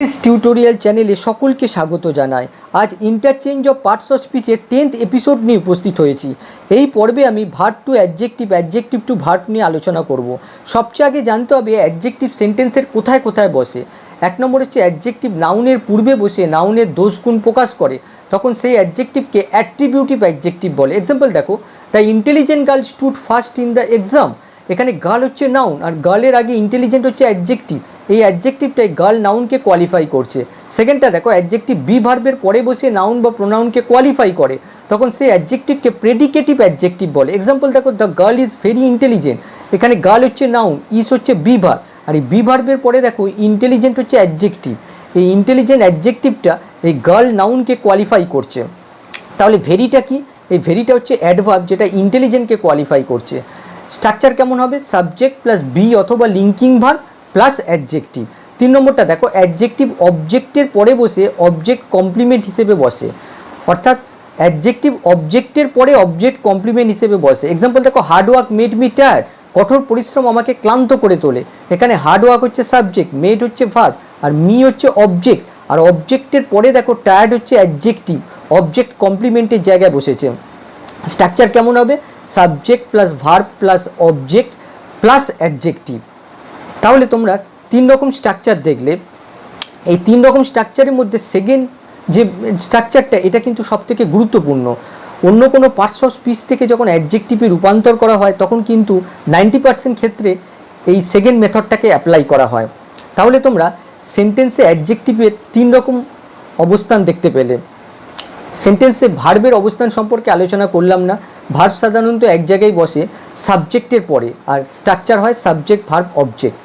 इस টিউটোরিয়াল চ্যানেলে সকলকে স্বাগত জানাই। আজ ইন্টারচেঞ্জ অফ পার্টস অফ স্পিচের 10th এপিসোড নিয়ে উপস্থিত হয়েছি। এই পর্বে আমি verb to adjective, adjective to verb নিয়ে আলোচনা করব। সবচেয়ে আগে জানতে হবে অ্যাডজেক্টিভ সেন্টেন্সের কোথায় কোথায় বসে। এক নম্বর হচ্ছে অ্যাডজেক্টিভ নাউনের পূর্বে বসে নাউনের দোষ গুণ প্রকাশ করে, তখন সেই অ্যাডজেক্টিভকে অ্যাট্রিবিউটিভ অ্যাডজেক্টিভ বলে। এক্সাম্পল দেখো, the intelligent girl stood first in the exam. এখানে গার্ল হচ্ছে নাউন আর গার্লের আগে ইন্টেলিজেন্ট হচ্ছে অ্যাডজেক্টিভ। এই অ্যাডজেক্টিভটাই গার্ল নাউনকে কোয়ালিফাই করছে। সেকেন্ডটা দেখো, অ্যাডজেক্টিভ বি ভার্বের পরে বসে নাউন বা প্রোনাউনকে কোয়ালিফাই করে, তখন সেই অ্যাডজেক্টিভকে প্রেডিকেটিভ অ্যাডজেক্টিভ বলে। এক্সাম্পল দেখো, the girl is very intelligent. এখানে গার্ল হচ্ছে নাউন, ইজ হচ্ছে বি ভার্ব, আর এই বি ভার্বের পরে দেখো ইন্টেলিজেন্ট হচ্ছে অ্যাডজেক্টিভ। এই ইন্টেলিজেন্ট অ্যাডজেক্টিভটা এই গার্ল নাউনকে কোয়ালিফাই করছে। তাহলে ভেরিটা কি? এই ভেরিটা হচ্ছে অ্যাডভার্ব যেটা ইন্টেলিজেন্টকে কোয়ালিফাই করছে। স্ট্রাকচার কেমন হবে? সাবজেক্ট প্লাস বি অথবা লিঙ্কিং ভার্ব প্লাস অ্যাডজেক্টিভ। 3 নম্বরটা দেখো, অ্যাডজেক্টিভ অবজেক্টের পরে বসে অবজেক্ট কমপ্লিমেন্ট হিসেবে বসে, অর্থাৎ অ্যাডজেক্টিভ অবজেক্টের পরে অবজেক্ট কমপ্লিমেন্ট হিসেবে বসে। এক্সাম্পল দেখো, hard work made me tired. কঠোর পরিশ্রম আমাকে ক্লান্ত করে তোলে। এখানে হার্ড ওয়ার্ক হচ্ছে সাবজেক্ট, মেড হচ্ছে ভার্ব, আর মি হচ্ছে অবজেক্ট, আর অবজেক্টের পরে দেখো টায়ার্ড হচ্ছে অ্যাডজেক্টিভ, অবজেক্ট কমপ্লিমেন্টের জায়গায় বসেছে। স্ট্রাকচার কেমন হবে? Subject plus verb plus object plus adjective. তাহলে তোমরা 3 রকম স্ট্রাকচার দেখলে। এই 3 রকম স্ট্রাকচারের মধ্যে সেকেন্ড যে স্ট্রাকচারটা, এটা কিন্তু সবথেকে গুরুত্বপূর্ণ। অন্য কোনো পার্টস অফ স্পিচ থেকে যখন অ্যাডজেক্টিভে রূপান্তর করা হয় তখন কিন্তু 90% ক্ষেত্রে এই সেকেন্ড মেথডটাকে অ্যাপ্লাই করা হয়। তাহলে তোমরা সেন্টেন্সে অ্যাডজেক্টিভের 3 রকম অবস্থান দেখতে পেলে। সেন্টেন্সে ভার্বের অবস্থান সম্পর্কে আলোচনা করলাম না। ভার্ব সাধারণত এক জায়গায় বসে সাবজেক্টের পরে, আর স্ট্রাকচার হয় সাবজেক্ট ভার্ব অবজেক্ট।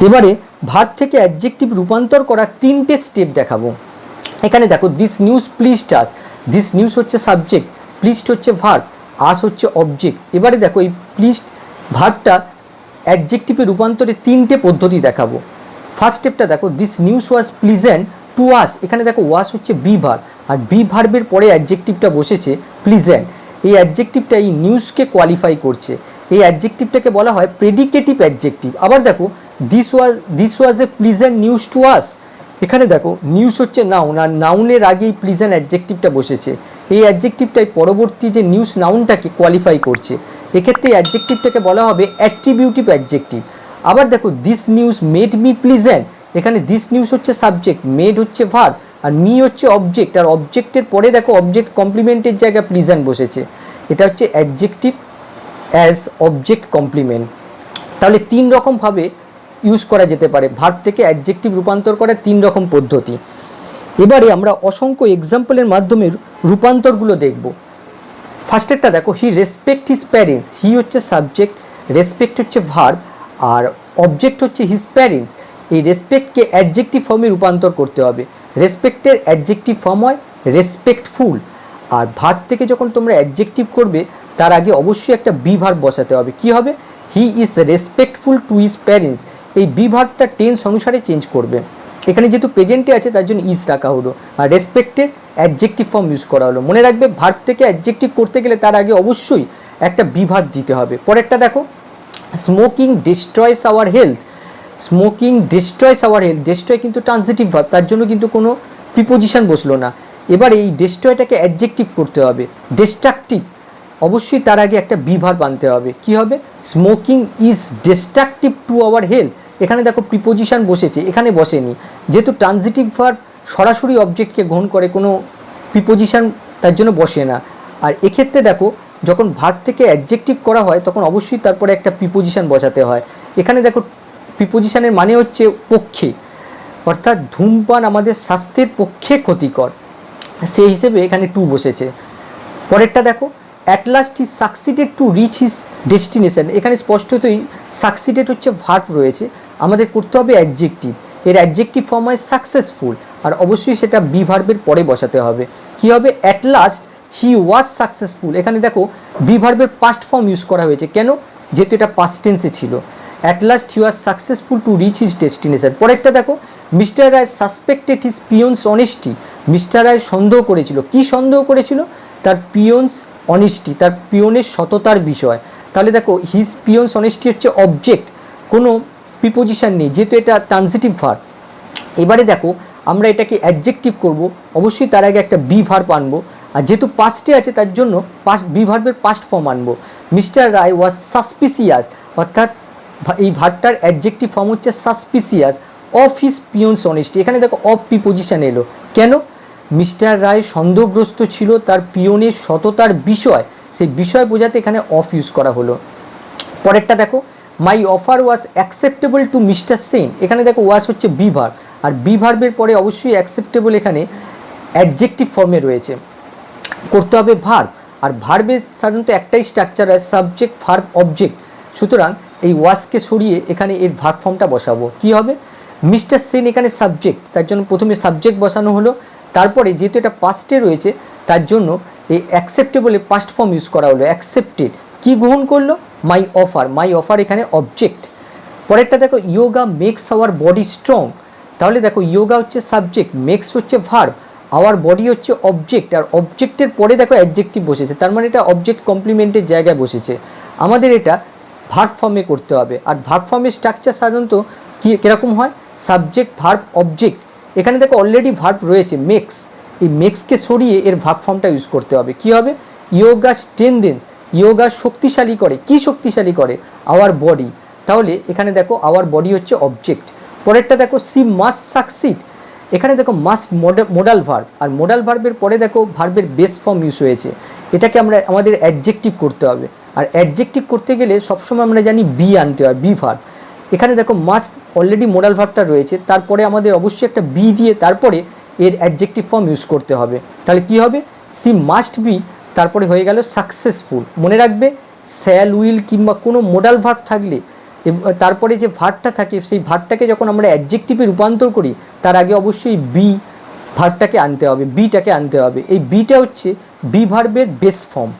এবারে ভার্ব থেকে অ্যাডজেক্টিভ রূপান্তর করা 3টে স্টেপ দেখাবো। এখানে দেখো, this news pleased us. This news হচ্ছে সাবজেক্ট, প্লিজড হচ্ছে ভার্ব, আস হচ্ছে অবজেক্ট। এবারে দেখো, এই প্লিজড ভার্বটা অ্যাডজেক্টিভে রূপান্তরে 3টে পদ্ধতি দেখাবো। ফার্স্ট স্টেপটা দেখো, this news was pleasant to us. এখানে দেখো, ওয়াস হচ্ছে বি ভার্ব, আর বি ভার্বের পরে অ্যাডজেক্টিভটা বসেছে প্লিজেন্ট। এই অ্যাডজেক্টিভটা এই নিউজকে কোয়ালিফাই করছে। এই অ্যাডজেক্টিভটাকে বলা হয় প্রেডিকেটিভ অ্যাডজেক্টিভ। আবার দেখো, this was A pleasant news to us. এখানে দেখো, নিউজ হচ্ছে নাউন, আর নাউনের আগেই প্লিজেন্ট অ্যাডজেক্টিভটা বসেছে। এই অ্যাডজেক্টিভটাই পরবর্তী যে নিউজ নাউনটাকে কোয়ালিফাই করছে। এক্ষেত্রে এই অ্যাডজেক্টিভটাকে বলা হবে অ্যাট্রিবিউটিভ অ্যাডজেক্টিভ। আবার দেখো, this news made me pleasant. এখানে দিস নিউজ হচ্ছে সাবজেক্ট, মেড হচ্ছে ভার্ব, আর মি হচ্ছে অবজেক্ট, আর অবজেক্টের পরে দেখো অবজেক্ট কমপ্লিমেন্টের জায়গায় প্লিজেন্ট বসেছে। এটা হচ্ছে অ্যাডজেক্টিভ অ্যাজ অবজেক্ট কমপ্লিমেন্ট। তাহলে 3 রকমভাবে ইউজ করা যেতে পারে। ভার্ব থেকে অ্যাডজেক্টিভ রূপান্তর করার 3 রকম পদ্ধতি। এবারে আমরা অসংখ্য এক্সাম্পলের মাধ্যমে রূপান্তরগুলো দেখব। ফার্স্টেরটা দেখো, হি রেসপেক্ট হিজ প্যারেন্টস। হি হচ্ছে সাবজেক্ট, রেসপেক্ট হচ্ছে ভার্ব, আর অবজেক্ট হচ্ছে হিজ প্যারেন্টস। এই রেসপেক্টকে অ্যাডজেক্টিভ ফর্মে রূপান্তর করতে হবে। রেসপেক্টের অ্যাডজেক্টিভ ফর্ম হয় রেসপেক্টফুল। আর ভার্ব থেকে যখন তোমরা অ্যাডজেক্টিভ করবে তার আগে অবশ্যই একটা বি ভার্ব বসাতে হবে। কি হবে? He is respectful to his parents. এই বি ভার্বটা টেন্স অনুসারে চেঞ্জ করবে। এখানে যেহেতু প্রেজেন্টে আছে তার জন্য ইজ রাখা হলো, আর রেসপেক্টের অ্যাডজেক্টিভ ফর্ম ইউজ করা হলো। মনে রাখবে, ভার্ব থেকে অ্যাডজেক্টিভ করতে গেলে তার আগে অবশ্যই একটা বি ভার্ব দিতে হবে। পরেরটা দেখো, smoking destroys our health. Smoking destroys our health. Destroy কিন্তু ট্রান্সিটিভ ভার্ব, তার জন্য কিন্তু কোনো প্রিপোজিশন বসলো না। এবার এই ডিস্ট্রয়টাকে অ্যাডজেক্টিভ করতে হবে। ডিস্ট্রাকটিভ, অবশ্যই তার আগে একটা বি ভার্ব আনতে হবে। কি হবে? Smoking is destructive to our health. এখানে দেখো প্রিপোজিশন বসেছে, এখানে বসেনি। যেহেতু ট্রান্সিটিভ ভার্ব সরাসরি অবজেক্টকে গ্রহণ করে, কোনো প্রিপোজিশন তার জন্য বসে না। আর এক্ষেত্রে দেখো, যখন ভার্ব থেকে অ্যাডজেক্টিভ করা হয় তখন অবশ্যই তারপরে একটা প্রিপোজিশন বসাতে হয়। এখানে দেখো, প্রিপোজিশনের মানে হচ্ছে পক্ষে, অর্থাৎ ধূমপান আমাদের স্বাস্থ্যের পক্ষে ক্ষতিকর, সেই হিসেবে এখানে টু বসেছে। পরেরটা দেখো, at last he succeeded to reach his destination. এখানে স্পষ্টতই সাকসিডেড হচ্ছে ভার্ব রয়েছে, আমাদের করতে হবে অ্যাডজেক্টিভ। এর অ্যাডজেক্টিভ ফর্ম হয় সাকসেসফুল, আর অবশ্যই সেটা বি ভার্বের পরে বসাতে হবে। কি হবে? At last he was successful. এখানে দেখো বি ভার্বের পাস্ট ফর্ম ইউজ করা হয়েছে। কেন? যেহেতু এটা পাস্ট টেন্সে ছিল। At last he was successful to reach his destination. পরেরটা দেখো, মিস্টার রায় সাসপেক্টেড হিজ পিয়ন্স অনেস্টি। মিস্টার রায় সন্দেহ করেছিল। কি সন্দেহ করেছিল? তার পিয়ন্স অনেস্টি, তার পিয়নের সততার বিষয়। তাহলে দেখো, হিজ পিয়ন্স অনেস্টি হচ্ছে অবজেক্ট, কোনো প্রিপোজিশন নেই, যেহেতু এটা ট্রান্সিটিভ ভার্ব। এবারে দেখো আমরা এটাকে অ্যাডজেক্টিভ করব, অবশ্যই তার আগে একটা বি ভার্ব আনবো, আর যেহেতু পাস্টে আছে তার জন্য বি ভার্বের পাস্ট ফর্ম আনবো। মিস্টার রায় ওয়াজ সাসপিসিয়াস, অর্থাৎ এই ভার্বটার অ্যাডজেক্টিভ ফর্ম হচ্ছে সাসপিসিয়াস অফ হিজ পিয়ন্স অনেস্টি। এখানে দেখো অফ প্রিপোজিশন এলো কেন? মিস্টার রায় সন্দেহগ্রস্ত ছিল তার পিয়নের সততার বিষয়, সেই বিষয় বোঝাতে এখানে অফ ইউজ করা হলো। পরেরটা দেখো, মাই অফার ওয়াজ অ্যাকসেপ্টেবল টু মিস্টার সেন। এখানে দেখো ওয়াজ হচ্ছে বি ভার্ব, আর বি ভার্বের পরে অবশ্যই অ্যাকসেপ্টেবল এখানে অ্যাডজেক্টিভ ফর্মে রয়েছে, করতে হবে ভার্ব। আর ভার্বের সাধারণত একটাই স্ট্রাকচার হয়, সাবজেক্ট ভার্ব অবজেক্ট। সুতরাং এই ওয়াজকে সরিয়ে এখানে এর ভার্ব ফর্মটা বসাবো। কি হবে? মিস্টার সেন এখানে সাবজেক্ট, তার জন্য প্রথমে সাবজেক্ট বসানো হলো, তারপরে যেহেতু এটা পাস্টে রয়েছে তার জন্য এই অ্যাকসেপ্টেবলের পাস্ট ফর্ম ইউজ করা হলো, অ্যাকসেপ্টেড। কি গ্রহণ করলো? My offer. মাই অফার এখানে অবজেক্ট। পরেরটা দেখো, yoga makes our body strong. তাহলে দেখো ইয়োগা হচ্ছে সাবজেক্ট, মেক্স হচ্ছে ভার্ব, আওয়ার বডি হচ্ছে অবজেক্ট, আর অবজেক্টের পরে দেখো অ্যাডজেক্টিভ বসেছে, তার মানে এটা অবজেক্ট কমপ্লিমেন্টের জায়গায় বসেছে। আমাদের এটা ভার্ব ফর্মে করতে হবে। আর ভার্ব ফর্মের স্ট্রাকচার সাধারণত কীরকম হয়? Subject verb object. এখানে দেখো অলরেডি ভার্ব রয়েছে মেক্স, এই মেক্সকে সরিয়ে এর ভার্ব ফর্মটা ইউজ করতে হবে। কি হবে? ইয়োগা স্ট্রেনথেন্স, ইয়োগা শক্তিশালী করে। কি শক্তিশালী করে? Our body. তাহলে এখানে দেখো আওয়ার বডি হচ্ছে অবজেক্ট। পরেরটা দেখো, সি মাস্ট সাকসিড। এখানে দেখো মাস্ট মোডাল ভার্ব, আর মোডাল ভার্বের পরে দেখো ভার্বের বেস ফর্ম ইউজ হয়েছে, এটাকে আমাদের অ্যাডজেক্টিভ করতে হবে। আর অ্যাডজেক্টিভ করতে গেলে সবসময় আমরা জানি বি আনতে হয়, বি ভার্ব। এখানে দেখো মাস্ট অলরেডি মোডাল ভার্বটা রয়েছে, তারপরে আমাদের অবশ্যই একটা বি দিয়ে তারপরে এর অ্যাডজেক্টিভ ফর্ম ইউজ করতে হবে। তাহলে কি হবে? সি মাস্ট বি, তারপরে হয়ে গেল সাকসেসফুল। মনে রাখবে শ্যাল, উইল কিংবা কোনো মোডাল ভার্ব থাকলে তারপরে যে ভার্বটা থাকে সেই ভার্বটাকে যখন আমরা অ্যাডজেক্টিভে রূপান্তর করি তার আগে অবশ্যই বি ভার্বটাকে আনতে হবে, বিটাকে আনতে হবে। এই বিটা হচ্ছে বি ভার্বের বেস ফর্ম,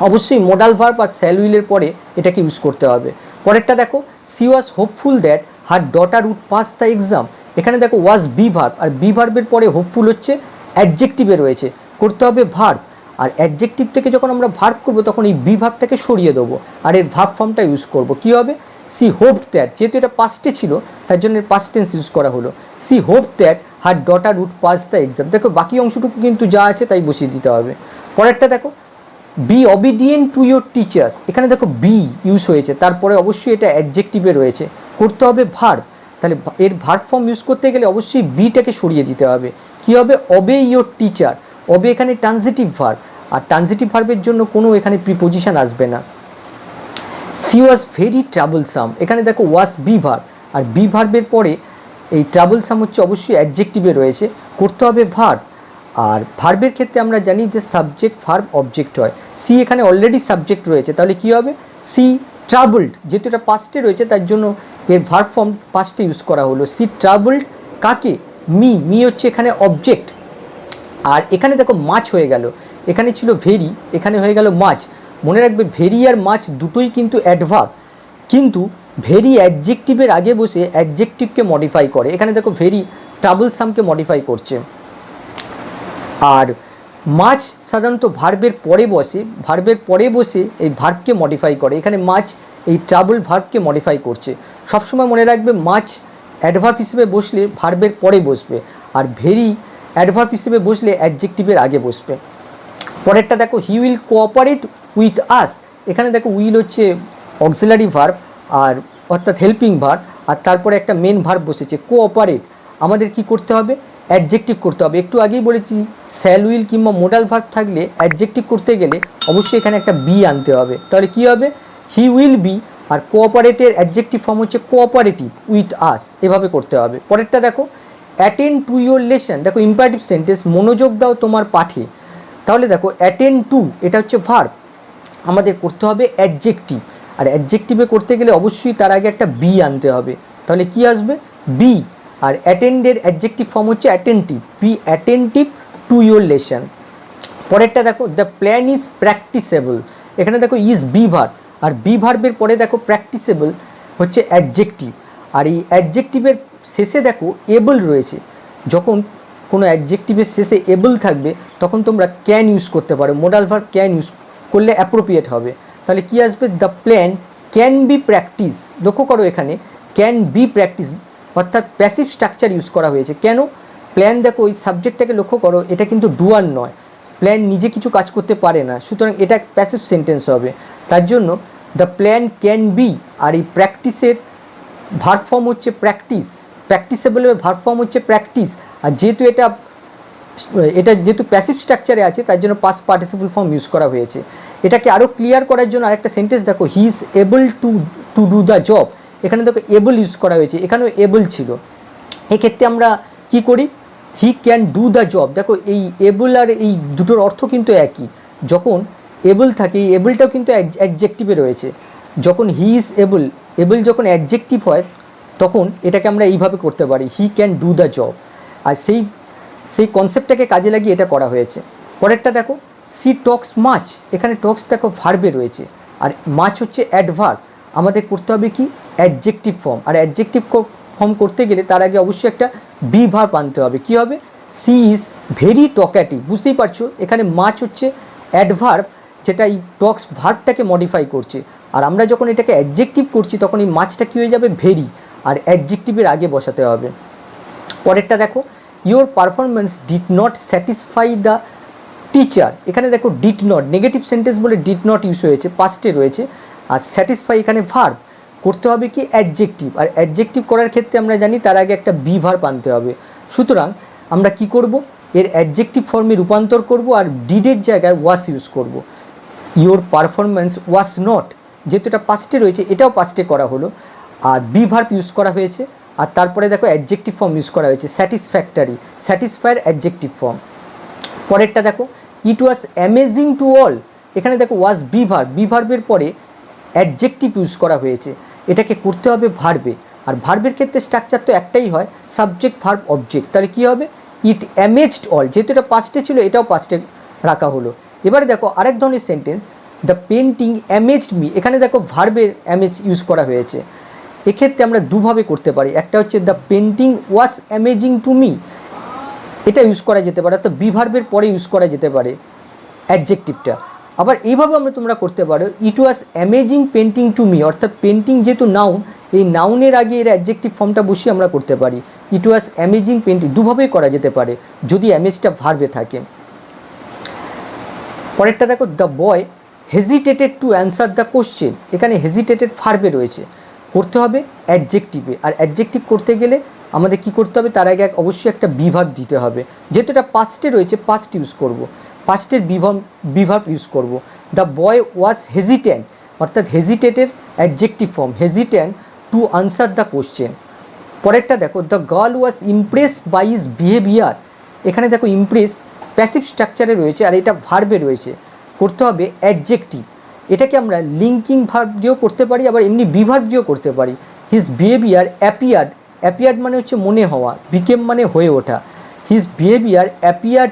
অবশ্যই মোডাল ভার্ব আর শ্যাল উইলের পরে এটাকে ইউজ করতে হবে। পরেরটা দেখো, she was hopeful that her daughter would pass the exam. এখানে দেখো ওয়াজ বি ভার্ব, আর বি ভার্বের পরে হোপফুল হচ্ছে অ্যাডজেক্টিভে রয়েছে, করতে হবে ভার্ব। আর অ্যাডজেক্টিভ থেকে যখন আমরা ভার্ব করবো তখন এই বি ভার্বটাকে সরিয়ে দেবো আর এর ভার্ব ফর্মটা ইউজ করবো। কী হবে? সি হোপড দ্যাট, যেহেতু এটা পাস্টে ছিল তার জন্য পাস্ট টেন্স ইউজ করা হলো। She hoped that her daughter would pass the exam. দেখো বাকি অংশটুকু কিন্তু যা আছে তাই বসিয়ে দিতে হবে। পরেরটা দেখো, be obedient to your teachers. এখানে দেখো বি ইউজ হয়েছে, তারপরে অবশ্যই এটা অ্যাডজেক্টিভে রয়েছে, করতে হবে ভার্ব। তাহলে এর ভার্ব ফর্ম ইউজ করতে গেলে অবশ্যই বিটাকে সরিয়ে দিতে হবে। কী হবে? অবে ইয়োর টিচার। অবে এখানে ট্রানজিটিভ ভার্ব, আর ট্রানজিটিভ ভার্বের জন্য কোনো এখানে প্রিপোজিশন আসবে না। C was very troublesome. এখানে দেখো ওয়াজ বি ভার্ব, আর বি ভার্বের পরে এই ট্রাবলসাম হচ্ছে অবশ্যই অ্যাডজেক্টিভে রয়েছে, করতে হবে ভার্ব। আর ভার্বের ক্ষেত্রে আমরা জানি যে সাবজেক্ট ভার্ব অবজেক্ট হয়। সি এখানে অলরেডি সাবজেক্ট রয়েছে, তাহলে কী হবে? সি ট্রাবলড, যেহেতু এটা পাস্টে রয়েছে তার জন্য এর ভার্ব ফর্ম পাস্টে ইউজ করা হলো। সি ট্রাবলড কাকে? মি হচ্ছে এখানে অবজেক্ট। আর এখানে দেখো মাছ হয়ে গেল, এখানে ছিল ভেরি, এখানে হয়ে গেল মাছ। মনে রাখবে ভেরি আর মাছ দুটোই কিন্তু অ্যাডভার্ব, কিন্তু ভেরি অ্যাডজেক্টিভের আগে বসে অ্যাডজেক্টিভকে মডিফাই করে। এখানে দেখো ভেরি ট্রাবলসামকে মডিফাই করছে। আর মাছ সাধারণত ভার্বের পরে বসে, ভার্বের পরে বসে এই ভার্বকে মডিফাই করে। এখানে মাছ এই ট্রাবল ভার্বকে মডিফাই করছে। সবসময় মনে রাখবে মাছ অ্যাডভার্ব হিসেবে বসলে ভার্বের পরে বসবে, আর ভেরি অ্যাডভার্ব হিসেবে বসলে অ্যাডজেক্টিভের আগে বসবে। পরেরটা দেখো, he will cooperate with us. এখানে দেখো উইল হচ্ছে অক্সিলারি ভার্ব, আর অর্থাৎ হেল্পিং ভার্ব, আর তারপরে একটা মেন ভার্ব বসেছে কোঅপারেট। আমাদের কি করতে হবে? অ্যাডজেক্টিভ করতে হবে। একটু আগেই বলেছি শ্যাল উইল কিংবা মোডাল ভার্ব থাকলে অ্যাডজেক্টিভ করতে গেলে অবশ্যই এখানে একটা বি আনতে হবে। তাহলে কী হবে? হি উইল বি, আর কোঅপারেটের অ্যাডজেক্টিভ ফর্ম হচ্ছে কোঅপারেটিভ উইথ আস, এভাবে করতে হবে। পরেরটা দেখো, অ্যাটেন্ড টু ইয়োর লেসন। দেখো ইম্পারেটিভ সেন্টেন্স, মনোযোগ দাও তোমার পাঠে। তাহলে দেখো অ্যাটেন্ড টু এটা হচ্ছে ভার্ব, আমাদের করতে হবে অ্যাডজেক্টিভ, আর অ্যাডজেক্টিভে করতে গেলে অবশ্যই তার আগে একটা বি আনতে হবে। তাহলে কি আসবে? বি। আর অ্যাটেন্ডের অ্যাডজেক্টিভ ফর্ম হচ্ছে attentive, be attentive to your lesson. পরেরটা দেখো, দ্য প্ল্যান ইজ প্র্যাকটিসেবল। এখানে দেখো ইজ বি ভার্ব, আর বি ভার্বের পরে দেখো প্র্যাকটিসেবল হচ্ছে অ্যাডজেক্টিভ, আর এই অ্যাডজেক্টিভের শেষে দেখো এবল রয়েছে। যখন কোনো অ্যাডজেক্টিভের শেষে এবল থাকবে তখন তোমরা ক্যান ইউজ করতে পারো, মোডাল ভার্ব ক্যান ইউজ করলে অ্যাপ্রোপ্রিয়েট হবে। তাহলে কি আসবে? The plan can be practice. লক্ষ্য করো এখানে ক্যান বি প্র্যাকটিস, অর্থাৎ প্যাসিভ স্ট্রাকচার ইউজ করা হয়েছে। কেন? প্ল্যান দেখো ওই সাবজেক্টটাকে লক্ষ্য করো, এটা কিন্তু ডুয়ার নয়, প্ল্যান নিজে কিছু কাজ করতে পারে না, সুতরাং এটা প্যাসিভ সেন্টেন্স হবে। তার জন্য দ্য প্ল্যান ক্যান বি, আর এই প্র্যাকটিসের ভার্ব ফর্ম হচ্ছে প্র্যাকটিস, প্র্যাকটিসেবলের ভার্ব ফর্ম হচ্ছে প্র্যাকটিস। আর যেহেতু এটা যেহেতু প্যাসিভ স্ট্রাকচারে আছে তার জন্য পাস্ট পার্টিসিপল ফর্ম ইউজ করা হয়েছে। এটাকে আরও ক্লিয়ার করার জন্য আরেকটা সেন্টেন্স দেখো, হি is able to do the job. এখানে দেখো এবল ইউজ করা হয়েছে, এখানেও এবল ছিল। এক্ষেত্রে আমরা কি করি, হি ক্যান ডু দ্য জব। দেখো এই এবল আর এই দুটোর অর্থ কিন্তু একই। যখন এবল থাকে, এই এবলটাও কিন্তু অ্যাডজেক্টিভে রয়েছে। যখন হি ইজ এবল, এবল যখন অ্যাডজেক্টিভ হয় তখন এটাকে আমরা এইভাবে করতে পারি, he can do the job. আর সেই কনসেপ্টটাকে কাজে লাগিয়ে এটা করা হয়েছে। পরেরটা দেখো, সি টক্স মাচ। এখানে টক্স দেখো ভার্বে রয়েছে, আর মাচ হচ্ছে অ্যাডভার্ব। আমাদের করতে হবে কি, অ্যাডজেক্টিভ ফর্ম। আর অ্যাডজেক্টিভ ফর্ম করতে গেলে তার আগে অবশ্যই একটা বি ভার্ব আনতে হবে। কী হবে, সি ইজ ভেরি টকেটিভ। বুঝতেই পারছো এখানে মাচ হচ্ছে অ্যাডভার্ব, যেটা এই টক্স ভার্বটাকে মডিফাই করছে। আর আমরা যখন এটাকে অ্যাডজেক্টিভ করছি তখন এই মাচটা কী হয়ে যাবে, ভেরি, আর অ্যাডজেক্টিভের আগে বসাতে হবে। পরেরটা দেখো, your performance did not satisfy the teacher. এখানে দেখো ডিড নট, নেগেটিভ সেন্টেন্স বলে ডিড নট ইউজ হয়েছে, পাস্টে রয়েছে। আর স্যাটিসফাই এখানে ভার্ব, করতে হবে কি অ্যাডজেক্টিভ। আর অ্যাডজেক্টিভ করার ক্ষেত্রে আমরা জানি তার আগে একটা বি ভার্ব আনতে হবে। সুতরাং আমরা কি করব, এর অ্যাডজেক্টিভ ফর্মে রূপান্তর করব আর ডিডের জায়গায় ওয়াস ইউজ করব। ইয়োর পারফরমেন্স ওয়াস নট, যেহেতু এটা পাস্টে রয়েছে এটাও পাস্টে করা হলো, আর বি ভার্ব ইউজ করা হয়েছে। আর তারপরে দেখো অ্যাডজেক্টিভ ফর্ম ইউজ করা হয়েছে, স্যাটিসফ্যাক্টরি, স্যাটিসফায়ার অ্যাডজেক্টিভ ফর্ম। পরেরটা দেখো, ইট ওয়াজ অ্যামেজিং টু অল। এখানে দেখো ওয়াজ বি ভার্ব, বি ভার্বের পরে অ্যাডজেক্টিভ ইউজ করা হয়েছে। এটাকে করতে হবে ভার্বে, আর ভার্বের ক্ষেত্রে স্ট্রাকচার তো একটাই হয়, সাবজেক্ট ভার্ব অবজেক্ট। তাহলে কী হবে, ইট অ্যামেজড অল, যেহেতু এটা পাস্টে ছিল এটাও পাস্টে রাখা হলো। এবারে দেখো আরেক ধরনের sentence, the painting amazed me. এখানে দেখো ভার্বের অ্যামেজ ইউজ করা হয়েছে। এক্ষেত্রে আমরা দুভাবে করতে পারি, একটা হচ্ছে the painting was amazing to me, এটা ইউজ করা যেতে পারে, অর্থাৎ বি ভার্বের পরে ইউজ করা যেতে পারে অ্যাডজেক্টিভটা। আবার এইভাবে তোমরা করতে পারো, it was amazing painting to me, অর্থাৎ পেন্টিং যেহেতু নাউন, এই নাউনের আগে এর অ্যাডজেক্টিভ ফর্মটা বসিয়ে আমরা করতে পারি। ইট ওয়াজ অ্যামেজিং পেন্টিং, দুভাবেই করা যেতে পারে যদি অ্যামেজটা ভার্বে থাকে। পরেরটা দেখো, the boy hesitated to answer the question. এখানে হেজিটেটেড ভার্বে রয়েছে, করতে হবে অ্যাডজেক্টিভে। আর অ্যাডজেক্টিভ করতে গেলে আমাদের কি করতে হবে, তার আগে অবশ্যই একটা বি ভার্ব দিতে হবে। যেহেতু এটা পাস্টে রয়েছে পাস্ট ইউজ করব, পাস্টের বি ভার্ব ইউজ করব। দ্য বয় ওয়াজ হেজিট্যান্ট, অর্থাৎ হেজিটেটের adjective form, hesitant to answer the question. পরেরটা দেখো, the girl was impress by his behaviour. এখানে দেখো ইমপ্রেস প্যাসিভ স্ট্রাকচারে রয়েছে আর এটা ভার্বে রয়েছে, করতে হবে অ্যাডজেক্টিভ। এটাকে আমরা লিঙ্কিং ভার্ব দিয়েও করতে পারি, আবার এমনি বি ভার্ব দিয়েও করতে পারি। হিজ বিহেভিয়ার অ্যাপিয়ার্ড, অ্যাপিয়ার্ড মানে হচ্ছে মনে হওয়া, বিকেম মানে হয়ে ওঠা। হিজ বিহেভিয়ার অ্যাপিয়ার্ড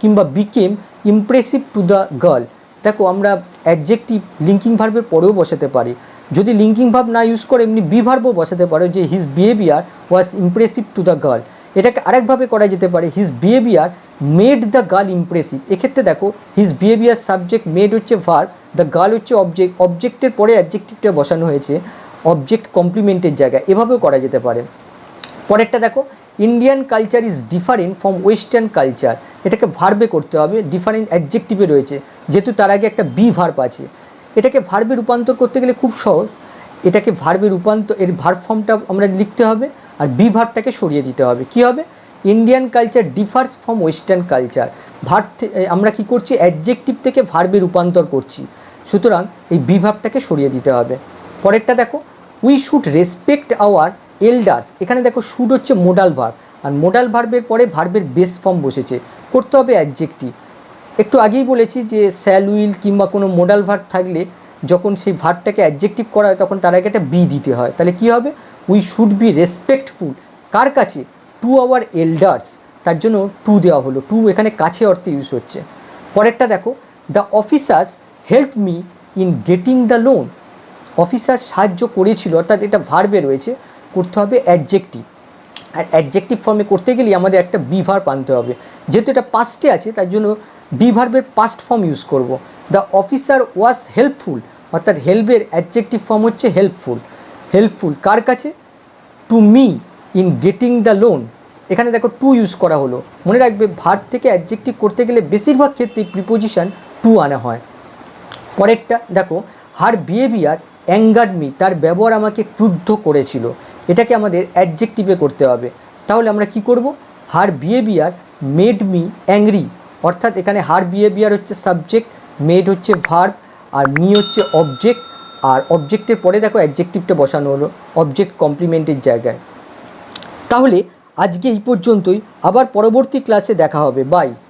কিংবা became impressive to the girl. দেখো আমরা অ্যাডজেক্টিভ লিঙ্কিং ভার্বের পরেও বসাতে পারি, যদি লিঙ্কিং ভার্ব না ইউজ করে এমনি বি ভার্বও বসাতে পারো, যে his behaviour was impressive to the girl. এটাকে আরেকভাবে করা যেতে পারে, his behaviour made the girl impressive. এক্ষেত্রে দেখো হিজ বিহেভিয়ার সাবজেক্ট, মেড হচ্ছে ভার্ব, দ্য গার্ল হচ্ছে অবজেক্ট, অবজেক্টের পরে অ্যাডজেক্টিভটা বসানো হয়েছে অবজেক্ট কমপ্লিমেন্টের জায়গায়, এভাবেও করা যেতে পারে। পরেরটা দেখো, Indian culture is different from western culture. এটাকে ভার্বে করতে হবে, ডিফারেন্ট অ্যাডজেক্টিভে রয়েছে, যেহেতু তার আগে একটা বি ভার্ব আছে। এটাকে ভার্বে রূপান্তর করতে গেলে খুব সহজ, এটাকে ভার্বে রূপান্তর, এর ভার্ব ফর্মটা আমরা লিখতে হবে আর বি ভার্বটাকে সরিয়ে দিতে হবে। কী হবে, Indian culture differs from western culture. Verb আমরা কি করছি, অ্যাডজেক্টিভ থেকে ভার্বে রূপান্তর করছি, সুতরাং এই বি ভার্বটাকে সরিয়ে দিতে হবে। পরেরটা দেখো, we should respect our elders. এখানে দেখো শুড হচ্ছে মোডাল ভার্ব, আর মোডাল ভার্বের পরে ভার্বের বেস ফর্ম বসেছে, করতে হবে অ্যাডজেক্টিভ। একটু আগেই বলেছি যে শ্যাল উইল কিংবা কোনো মোডাল ভার্ব থাকলে যখন সেই ভার্বটাকে অ্যাডজেক্টিভ করা হয় তখন তার আগে একটা বি দিতে হয়। তাহলে কী হবে, উই শুড বি রেসপেক্টফুল, কার কাছে, টু আওয়ার এল্ডার্স, তার জন্য টু দেওয়া হলো, টু এখানে কাছে অর্থে ইউজ হচ্ছে। পরেরটা দেখো, the officers help me in getting the loan. Officer সাহায্য করেছিল, অর্থাৎ এটা ভার্বে রয়েছে, করতে হবে অ্যাডজেক্টিভ। আর অ্যাডজেক্টিভ ফর্মে করতে গেলে আমাদের একটা বি ভার্ব আনতে হবে, যেহেতু এটা পাস্টে আছে তার জন্য বি ভার্বের পাস্ট ফর্ম ইউজ করব। দ্য অফিসার ওয়াজ হেল্পফুল, অর্থাৎ হেল্পের অ্যাডজেক্টিভ ফর্ম হচ্ছে হেল্পফুল। হেল্পফুল কার কাছে, to me, in getting the loan. এখানে দেখো টু ইউজ করা হলো। মনে রাখবে ভার্ব থেকে অ্যাডজেক্টিভ করতে গেলে বেশিরভাগ ক্ষেত্রে প্রিপোজিশন টু আনা হয়। পরেরটা দেখো, হার বিহেভিয়ার অ্যাঙ্গার্ড মি, তার ব্যবহার আমাকে ক্রুদ্ধ করেছিল। এটাকে আমাদের অ্যাডজেক্টিভে করতে হবে। তাহলে আমরা কি করব, her behaviour made me angry, অর্থাৎ এখানে হার বিহেভিয়ার হচ্ছে সাবজেক্ট, মেড হচ্ছে ভার্ব, আর মি হচ্ছে অবজেক্ট, আর অবজেক্টের পরে দেখো অ্যাডজেক্টিভটা বসানো হলো অবজেক্ট কমপ্লিমেন্টের জায়গায়। তাহলে আজকে এই পর্যন্তই, আবার পরবর্তী ক্লাসে দেখা হবে। বাই।